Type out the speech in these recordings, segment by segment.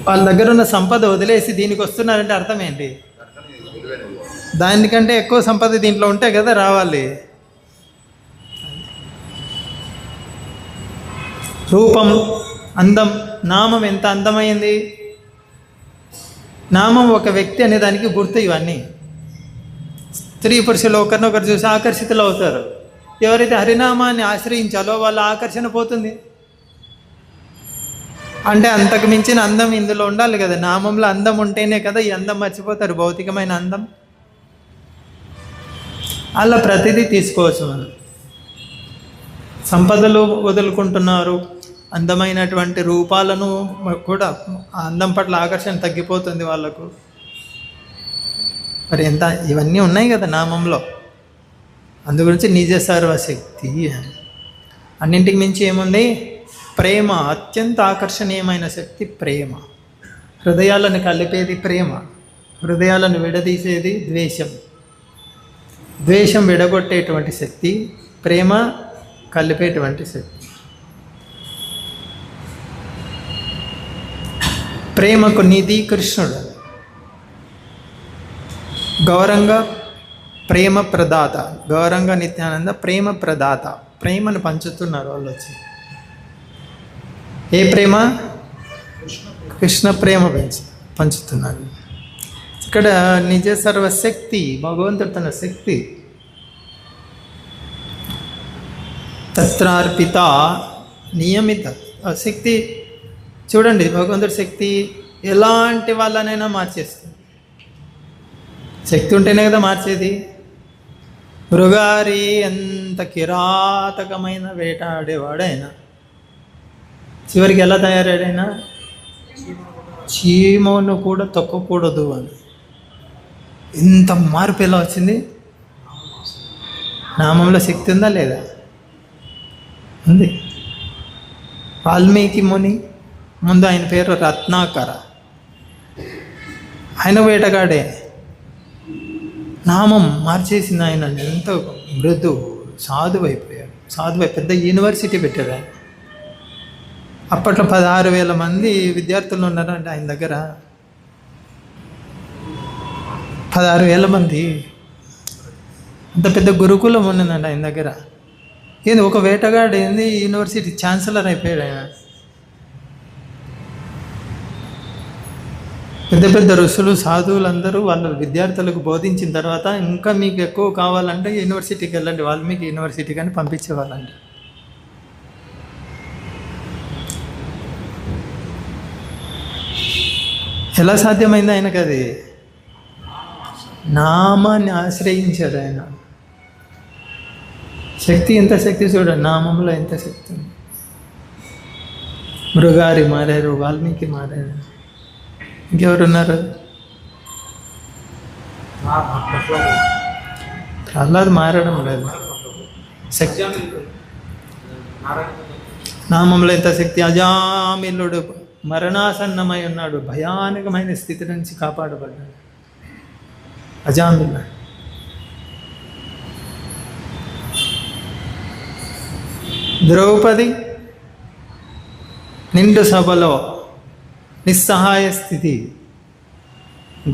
వాళ్ళ దగ్గర ఉన్న సంపద వదిలేసి దీనికి వస్తున్నారంటే అర్థం ఏంటి? దానికంటే ఎక్కువ సంపద దీంట్లో ఉంటే కదా రావాలి. రూపం, అందం, నామం ఎంత అందమైంది. నామం ఒక వ్యక్తి అనే దానికి గుర్తు. ఇవన్నీ స్త్రీ పురుషులు ఒకరినొకరు చూసి ఆకర్షితులు అవుతారు. ఎవరైతే హరినామాన్ని ఆశ్రయించాలో వాళ్ళ ఆకర్షణ పోతుంది. అంటే అంతకు మించిన అందం ఇందులో ఉండాలి కదా. నామంలో అందం ఉంటేనే కదా ఈ అందం మర్చిపోతారు, భౌతికమైన అందం. అలా ప్రతిదీ తీసుకోవచ్చు మనం. సంపదలు వదులుకుంటున్నారు, అందమైనటువంటి రూపాలను కూడా, ఆ అందం పట్ల ఆకర్షణ తగ్గిపోతుంది వాళ్ళకు. మరి ఎంత ఇవన్నీ ఉన్నాయి కదా నామంలో. అందు గురించి నిజ సర్వశక్తి. అన్నింటికి మించి ఏముంది? ప్రేమ. అత్యంత ఆకర్షణీయమైన శక్తి ప్రేమ. హృదయాలను కలిపేది ప్రేమ, హృదయాలను విడదీసేది ద్వేషం. ద్వేషం విడగొట్టేటువంటి శక్తి, ప్రేమ కలిపేటువంటి శక్తి. ప్రేమకు నిధి కృష్ణుడు. గౌరంగ ప్రేమ ప్రదాత, గౌరంగ నిత్యానంద ప్రేమ ప్రదాత. ప్రేమను పంచుతున్నారు వాళ్ళు వచ్చి. ఏ ప్రేమ? కృష్ణ ప్రేమ పంచుతున్నారు. ఇక్కడ నిజ సర్వశక్తి, భగవంతుడు తన శక్తి. తత్రార్పిత నియమిత శక్తి. చూడండి, భగవంతుడి శక్తి ఎలాంటి వాళ్ళనైనా మార్చేస్తుంది. శక్తి ఉంటేనే కదా మార్చేది. మృగారి ఎంత కిరాతకమైన వేటాడేవాడైనా చివరికి ఎలా తయారాడైనా చీమను కూడా తొక్కకూడదు అని. ఇంత మార్పు ఎలా వచ్చింది? నామంలో శక్తి ఉందా లేదా? ఉంది. వాల్మీకి ముని, ముందు ఆయన పేరు రత్నాకర, ఆయన వేటగాడే. నామం మార్చేసింది ఆయన. ఎంతో మృదు సాధువు అయిపోయాడు. సాధువై పెద్ద యూనివర్సిటీ పెట్టాడు ఆయన. అప్పట్లో 16,000 మంది విద్యార్థులు ఉన్నారంటే ఆయన దగ్గర. 16,000 మంది. అంత పెద్ద గురుకులం ఉన్నదండి ఆయన దగ్గర. ఏంది ఒక వేటగాడు ఏంది యూనివర్సిటీ ఛాన్సలర్ అయిపోయాడు ఆయన. పెద్ద పెద్ద ఋషులు, సాధువులు అందరూ వాళ్ళ విద్యార్థులకు బోధించిన తర్వాత ఇంకా మీకు ఎక్కువ కావాలంటే యూనివర్సిటీకి వెళ్ళండి, వాల్మీకి యూనివర్సిటీకి అని పంపించేవాళ్ళండి. ఎలా సాధ్యమైంది ఆయనకు అది? నామాన్ని ఆశ్రయించాడు ఆయన. శక్తి, ఎంత శక్తి చూడండి, నామంలో ఎంత శక్తి ఉంది. మృగారి మారారు, వాల్మీకి మారారు, ఇంకెవరున్నారు? ప్రహ్లాద్ మారడం లేదు. శక్తి నామంలో ఎంత శక్తి. అజామిలుడు మరణాసన్నమై ఉన్నాడు, భయానకమైన స్థితి నుంచి కాపాడబడ్డాడు అజామిల్. ద్రౌపది నిండు సభలో నిస్సహాయ స్థితి,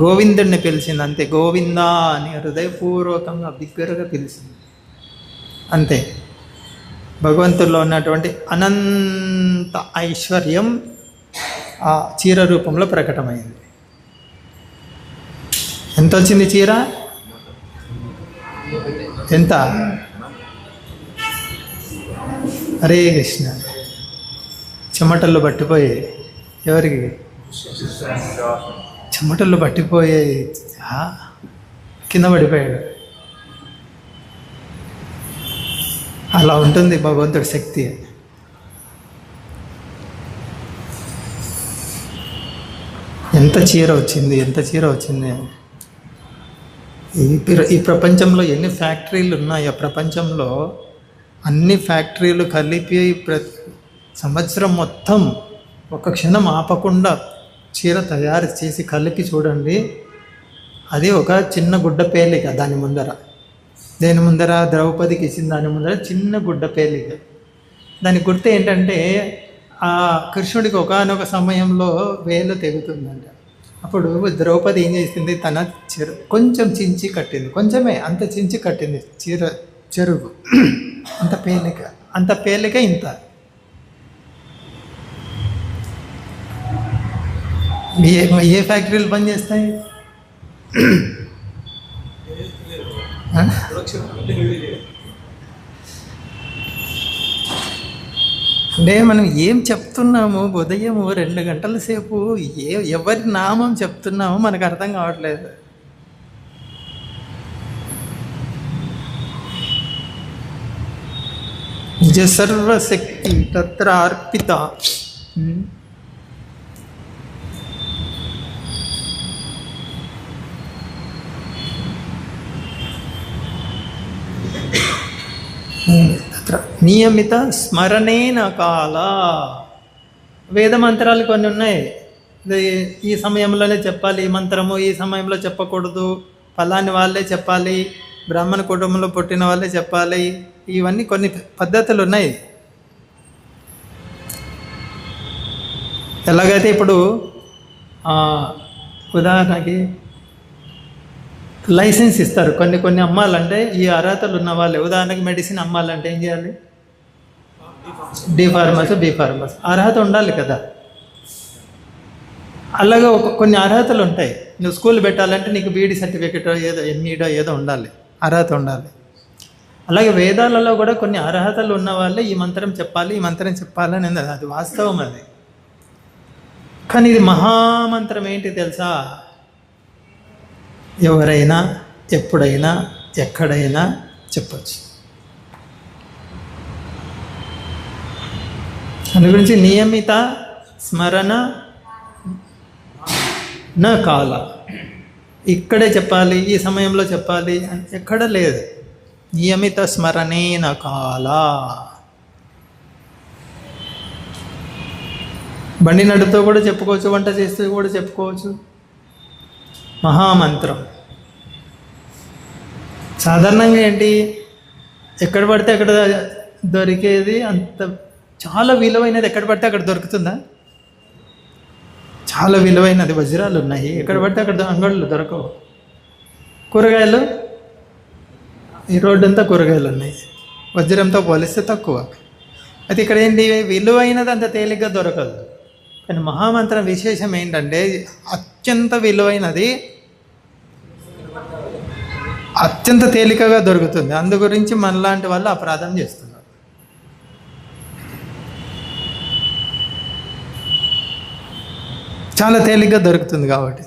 గోవిందుడిని పిలిచింది అంతే. గోవిందా అని హృదయపూర్వకంగా బిగ్గరగా పిలిచింది అంతే. భగవంతుల్లో ఉన్నటువంటి అనంత ఐశ్వర్యం ఆ చీర రూపంలో ప్రకటమైంది. ఎంత వచ్చింది చీర? ఎంత? హరే కృష్ణ. చెమటల్లో పట్టిపోయాయి. ఎవరికి? చెమటల్లో పట్టిపోయాయి, కింద పడిపోయాడు. అలా ఉంటుంది భగవంతుడి శక్తి. ఎంత చీర వచ్చింది, ఎంత చీర వచ్చింది. ఈ ప్రపంచంలో ఎన్ని ఫ్యాక్టరీలు ఉన్నాయో, ప్రపంచంలో అన్ని ఫ్యాక్టరీలు కలిపి సంవత్సరం మొత్తం ఒక క్షణం ఆపకుండా చీర తయారు చేసి కలిపి చూడండి. అది ఒక చిన్న గుడ్డ పేలిక దాని ముందర. దేని ముందర? ద్రౌపదికి ఇచ్చిన దాని ముందర చిన్న గుడ్డ పేలిక. దాని గుర్తు ఏంటంటే ఆ కృష్ణుడికి ఒకానొక సమయంలో వేలు తెగుతుందంట. అప్పుడు ద్రౌపది ఏం చేసింది, తన కొంచెం చించి కట్టింది, కొంచెమే అంత చించి కట్టింది చెరుగు. అంత పేలిక ఇంత. ఏ ఫ్యాక్టరీలు పనిచేస్తాయి? అంటే మనం ఏం చెప్తున్నాము, ఉదయము 2 గంటల సేపు ఎవరి నామం చెప్తున్నామో మనకు అర్థం కావట్లేదు. నిజ సర్వశక్తి తత్ర అర్పిత. నియమిత స్మరణేన కాల. వేద మంత్రాలు కొన్ని ఉన్నాయి. ఈ సమయంలోనే చెప్పాలి ఈ మంత్రము, ఈ సమయంలో చెప్పకూడదు, ఫలాని వాళ్ళే చెప్పాలి, బ్రాహ్మణ కుటుంబంలో పుట్టిన వాళ్ళే చెప్పాలి, ఇవన్నీ కొన్ని పద్ధతులు ఉన్నాయి. ఎలాగైతే ఇప్పుడు ఉదాహరణకి లైసెన్స్ ఇస్తారు, కొన్ని అమ్మాలంటే ఈ అర్హతలు ఉన్న వాళ్ళే. ఉదాహరణకి మెడిసిన్ అమ్మాలంటే ఏం చేయాలి? డి ఫార్మసీ అర్హత ఉండాలి కదా. అలాగే కొన్ని అర్హతలు ఉంటాయి. నువ్వు స్కూల్ పెట్టాలంటే నీకు బీఈడి సర్టిఫికేట్ ఏదో ఎంఈడో ఏదో ఉండాలి, అర్హత ఉండాలి. అలాగే వేదాలలో కూడా కొన్ని అర్హతలు ఉన్న వాళ్ళే ఈ మంత్రం చెప్పాలి, ఈ మంత్రం చెప్పాలని అది వాస్తవం. అది కానీ ఇది మహామంత్రం ఏంటి తెలుసా? ఎవరైనా ఎప్పుడైనా ఎక్కడైనా చెప్పచ్చు. దాని గురించి నియమిత స్మరణ నా కాల, ఇక్కడే చెప్పాలి, ఈ సమయంలో చెప్పాలి అని ఎక్కడ లేదు. నియమిత స్మరణే నా కాల. బండి నడుపుతూ కూడా చెప్పుకోవచ్చు, వంట చేస్తూ కూడా చెప్పుకోవచ్చు. మహామంత్రం సాధారణంగా ఏంటి, ఎక్కడ పడితే అక్కడ దొరికేది, అంత చాలా విలువైనది ఎక్కడ పడితే అక్కడ దొరుకుతుందా? చాలా విలువైనది వజ్రాలు ఉన్నాయి, ఎక్కడ పడితే అక్కడ అంగళ్ళు దొరకవు. కూరగాయలు, ఈ రోడ్డు అంతా కూరగాయలు ఉన్నాయి, వజ్రంతో పోలిస్తే తక్కువ. అయితే ఇక్కడ ఏంటి, విలువైనది అంత తేలిగ్గా దొరకదు. కానీ మహామంత్రం విశేషం ఏంటంటే అత్యంత విలువైనది అత్యంత తేలికగా దొరుకుతుంది. అందు గురించి మనలాంటి వాళ్ళు అపరాధం చేస్తున్నారు. చాలా తేలిగ్గా దొరుకుతుంది కాబట్టి.